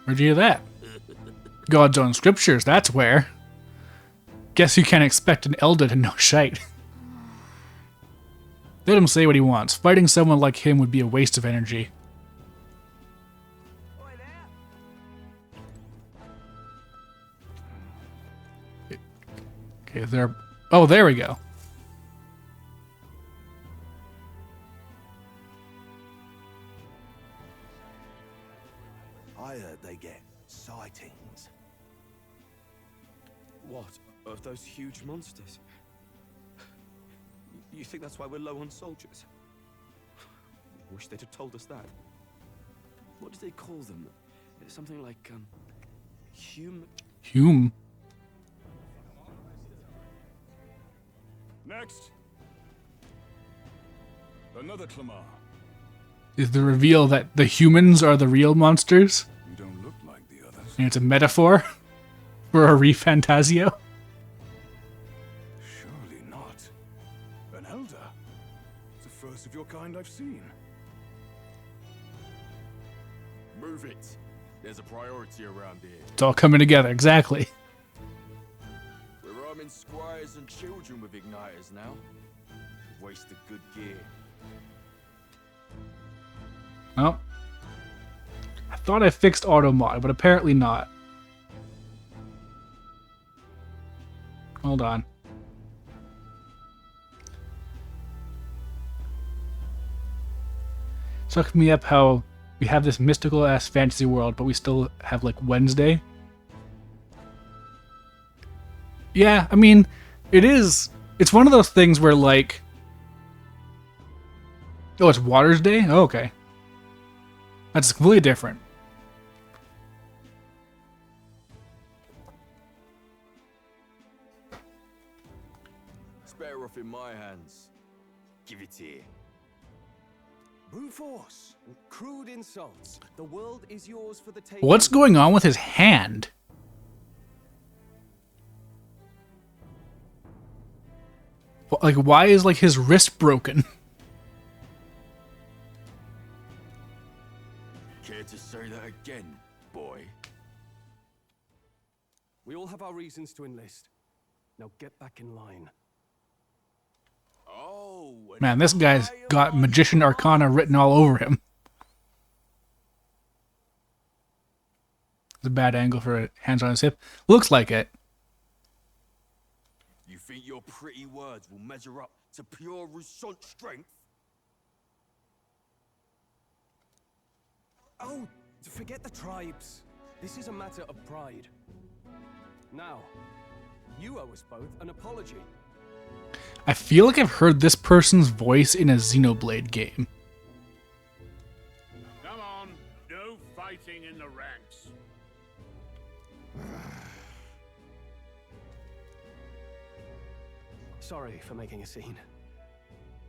Where'd you hear that? God's own scriptures, that's where. Guess you can't expect an Elda to know shite. Let him say what he wants. Fighting someone like him would be a waste of energy. Okay, there. Oh, there we go. I heard they get sightings. What? Of those huge monsters? You think that's why we're low on soldiers? Wish they'd have told us that. What do they call them? Something like, Hume? Next. Another Clamar. Is the reveal that the humans are the real monsters? You don't look like the others. And it's a metaphor for a Fantazio? Surely not. An elder? It's the first of your kind I've seen. Move it. There's a priority around here. It's all coming together, exactly. We're arming squires and children with igniters now. Wasted good gear. Well, I thought I fixed auto mod, but apparently not. Hold on. Sucked me up how we have this mystical ass fantasy world, but we still have like Wednesday. Yeah, I mean, it's one of those things where like, oh, it's Water's Day? Oh, okay. That's completely different. in my hands. Give it here. Brute force and crude insults. The world is yours for the taking. What's going on with his hand? Like, why is like his wrist broken? Care to say that again, boy? We all have our reasons to enlist. Now get back in line. Oh, Man, this guy's got Magician Arcana written all over him. It's a bad angle for a hands on his hip. Looks like it. you think your pretty words will measure up to pure Rousseau strength? Oh, forget the tribes. This is a matter of pride. Now, you owe us both an apology. I feel like I've heard this person's voice in a Xenoblade game. Come on, no fighting in the ranks. Sorry for making a scene.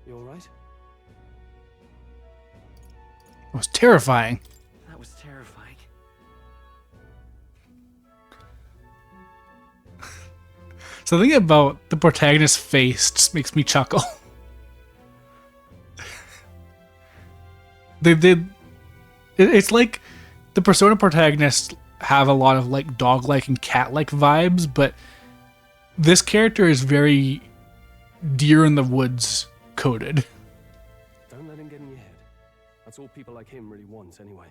You alright? It was terrifying. That was terrifying. So the thing about the protagonist's face just makes me chuckle. It's like the Persona protagonists have a lot of like dog-like and cat-like vibes, but this character is very deer in the woods coded. Don't let him get in your head. That's all people like him really want, anyway.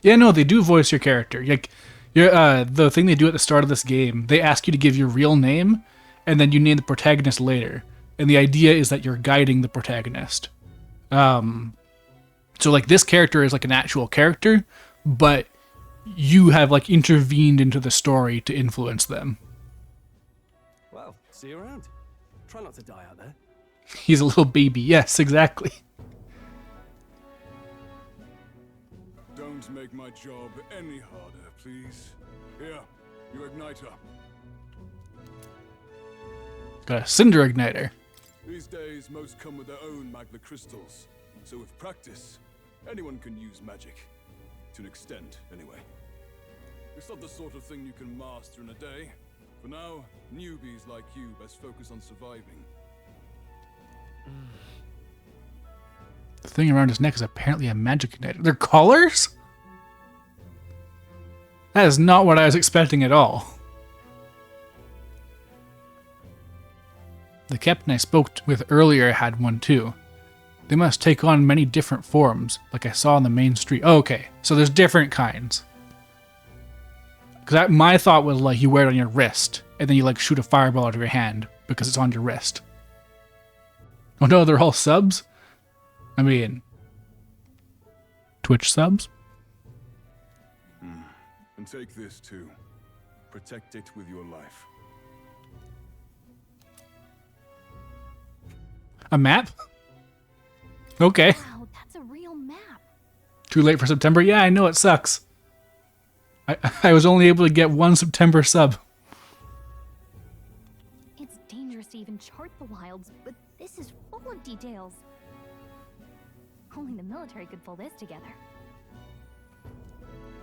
Yeah, no, they do voice your character. Like, the thing they do at the start of this game, they ask you to give your real name, and then you name the protagonist later. And the idea is that you're guiding the protagonist. So like this character is like an actual character, but you have like intervened into the story to influence them. Well, see you around. Try not to die out there. He's a little baby. Yes, exactly. Don't make my job any harder, please. Here, your igniter. Got a cinder igniter. These days, most come with their own magna crystals. So with practice, anyone can use magic. To an extent, anyway. It's not the sort of thing you can master in a day. For now, newbies like you best focus on surviving. The thing around his neck is apparently a magic igniter. They're collars? That is not what I was expecting at all. The captain I spoke with earlier had one too. They must take on many different forms, like I saw on the main street. Oh, okay, so there's different kinds. Because my thought was like you wear it on your wrist, and then you like shoot a fireball out of your hand because it's on your wrist. Oh no, they're all subs? I mean, Twitch subs? And take this too. Protect it with your life. A map? Okay. Wow, that's a real map. Too late for September? Yeah, I know, it sucks. I was only able to get one September sub. It's dangerous to even chart the wilds, but this is full of details. Only the military could pull this together.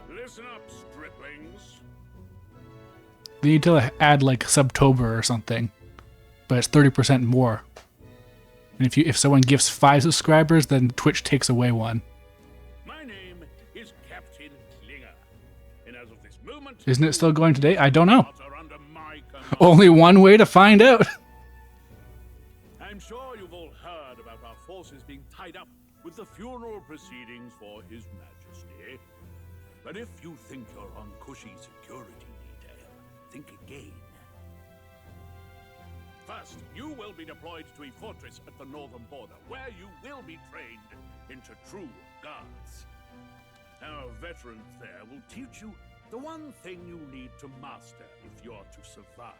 Listen up, striplings. They need to add like Subtober or something, but it's 30% more. And if someone gifts 5 subscribers, then Twitch takes away one. My name is Captain Klinger, and as of this moment, Isn't it still going today? I don't know. are under my command. Only one way to find out. I'm sure you've all heard about our forces being tied up with the funeral proceedings for His Majesty. But if you think you're on cushy security detail, think again. First, you will be deployed to a fortress at the northern border, where you will be trained into true guards. Our veterans there will teach you the one thing you need to master if you're to survive.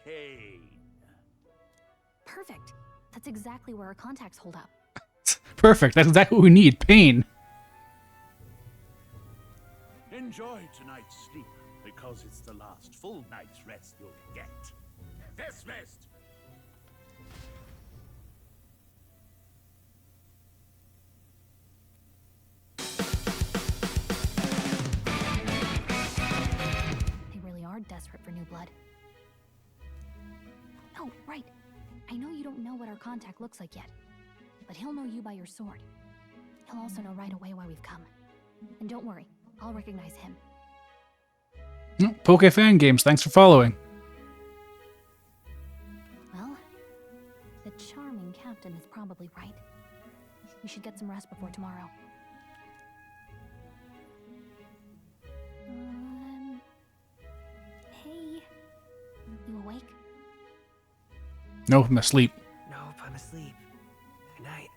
Pain. Perfect. That's exactly where our contacts hold up. Perfect. That's exactly what we need. Pain. Enjoy tonight's sleep, because it's the last full night's rest you'll get. Dismissed. They really are desperate for new blood. Oh, right. I know you don't know what our contact looks like yet, but he'll know you by your sword. He'll also know right away why we've come. And don't worry, I'll recognize him. Poke Fan Games, thanks for following. Well, the charming captain is probably right. We should get some rest before tomorrow. Hey, you awake? Nope, I'm asleep. Nope, I'm asleep. Good night.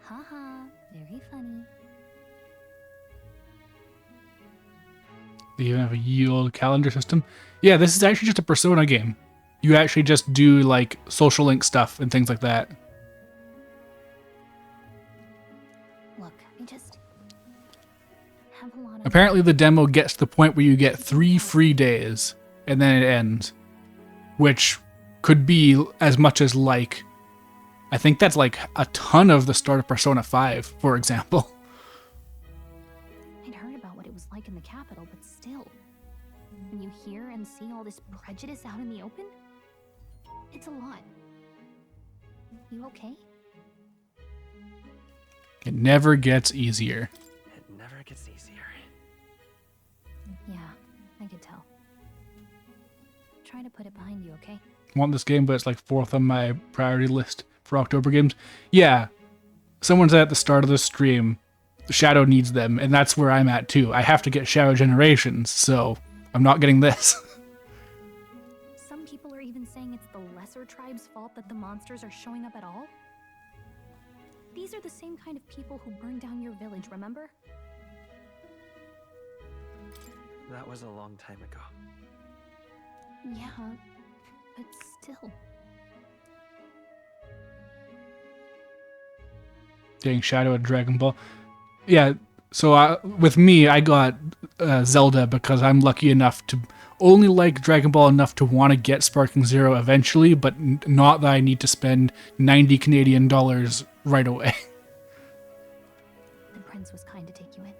Haha, very funny. Do you have a yield calendar system? Yeah, this is actually just a Persona game. You actually just do like social link stuff and things like that. Look, I just have a lot of... Apparently the demo gets to the point where you get 3 free days and then it ends. Which could be as much as like... I think that's like a ton of the start of Persona 5, for example. I'd heard about what it was like in the capital, but still. When you hear and see all this prejudice out in the open, it's a lot. You okay? It never gets easier. It never gets easier. Yeah, I could tell. Try to put it behind you, okay? Want this game, but it's like 4th on my priority list for October games. Yeah, someone said at the start of the stream, Shadow needs them, and that's where I'm at too. I have to get Shadow Generations, so I'm not getting this. Some people are even saying it's the lesser tribe's fault that the monsters are showing up at all. These are the same kind of people who burned down your village, remember? That was a long time ago. Yeah, but still. Getting Shadow at Dragon Ball. Yeah, so with me, I got Zelda because I'm lucky enough to only like Dragon Ball enough to want to get Sparking Zero eventually, but not that I need to spend 90 Canadian dollars right away. The prince was kind to take you in.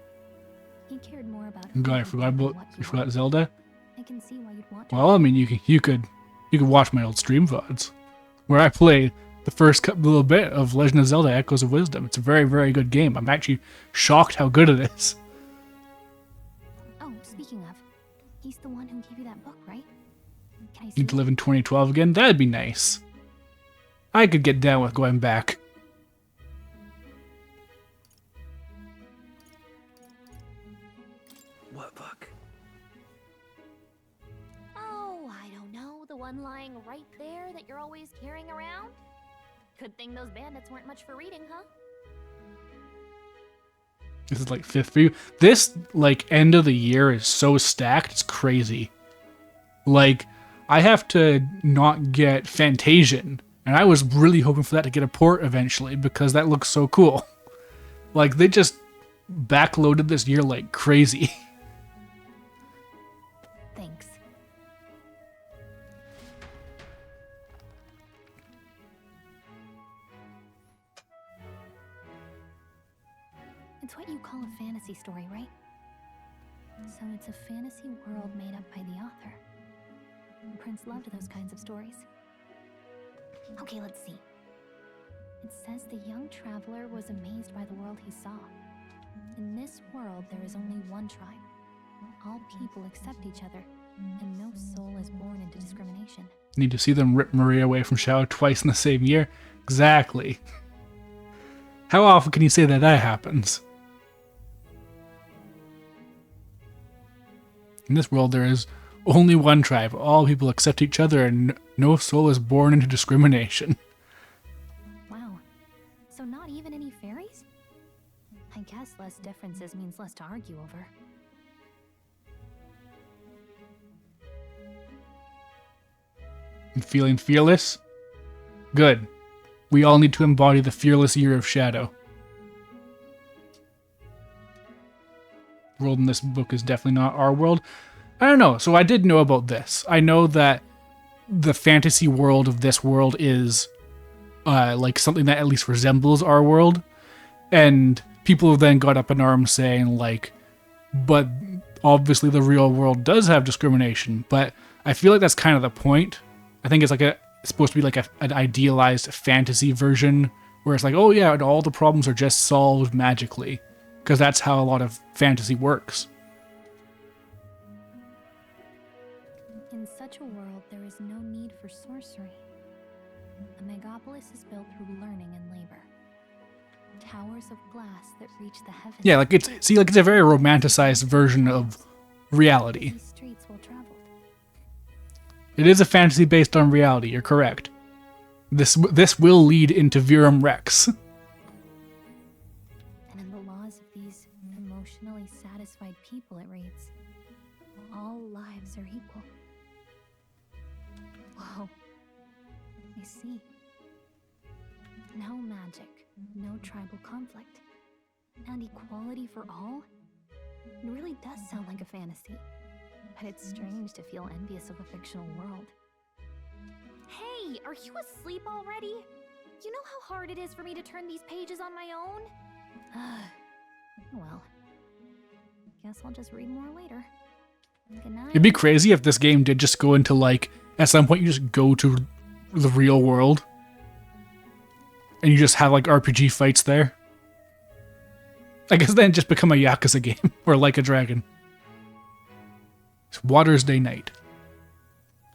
He cared more about God, I forgot about Zelda. I can see why you'd want to. Well, I mean, you could watch my old stream VODs where I play the first little bit of Legend of Zelda: Echoes of Wisdom. It's a very, very good game. I'm actually shocked how good it is. Oh, speaking of, he's the one who gave you that book, right? Can I see Need to live in 2012 again? That'd be nice. I could get down with going back. What book? Oh, I don't know. The one lying right there that you're always carrying around? Good thing those bandits weren't much for reading, huh? This is like 5th for you. This, like, end of the year is so stacked, it's crazy. Like, I have to not get Fantasian, and I was really hoping for that to get a port eventually, because that looks so cool. Like, they just backloaded this year like crazy. Thanks. It's what you call a fantasy story, right? So it's a fantasy world made up by the author. And Prince loved those kinds of stories. Okay, let's see. It says the young traveler was amazed by the world he saw. In this world, there is only one tribe. All people accept each other, and no soul is born into discrimination. Need to see them rip Maria away from Shadow twice in the same year? Exactly. How often can you say that happens? In this world, there is only one tribe. All people accept each other, and no soul is born into discrimination. Wow. So not even any fairies? I guess less differences means less to argue over. And feeling fearless? Good. We all need to embody the fearless year of Shadow. The world in this book is definitely not our world. I don't know. So I did know about this. I know that the fantasy world of this world is like something that at least resembles our world. And people have then got up in arms saying like, but obviously the real world does have discrimination. But I feel like that's kind of the point. I think it's like it's supposed to be like an idealized fantasy version where it's like, oh yeah, and all the problems are just solved magically, because that's how a lot of fantasy works. In such a world, there is no need for sorcery. A megapolis is built through learning and labor. Towers of glass that reach the heavens. Yeah, like it's a very romanticized version of reality. These streets well traveled. It is a fantasy based on reality. You're correct. This will lead into Virum Rex. And in the laws of these emotionally satisfied people, it reads, all lives are equal. Whoa. I see. No magic, no tribal conflict, and equality for all? It really does sound like a fantasy. But it's strange to feel envious of a fictional world. Hey, are you asleep already? You know how hard it is for me to turn these pages on my own? Well, guess I'll just read more later. Good night. It'd be crazy if this game did just go into like, at some point you just go to the real world and you just have like RPG fights there. I guess then just become a Yakuza game or Like a Dragon. It's Water's Day Night.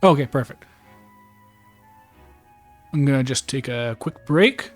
Okay, perfect. I'm gonna just take a quick break.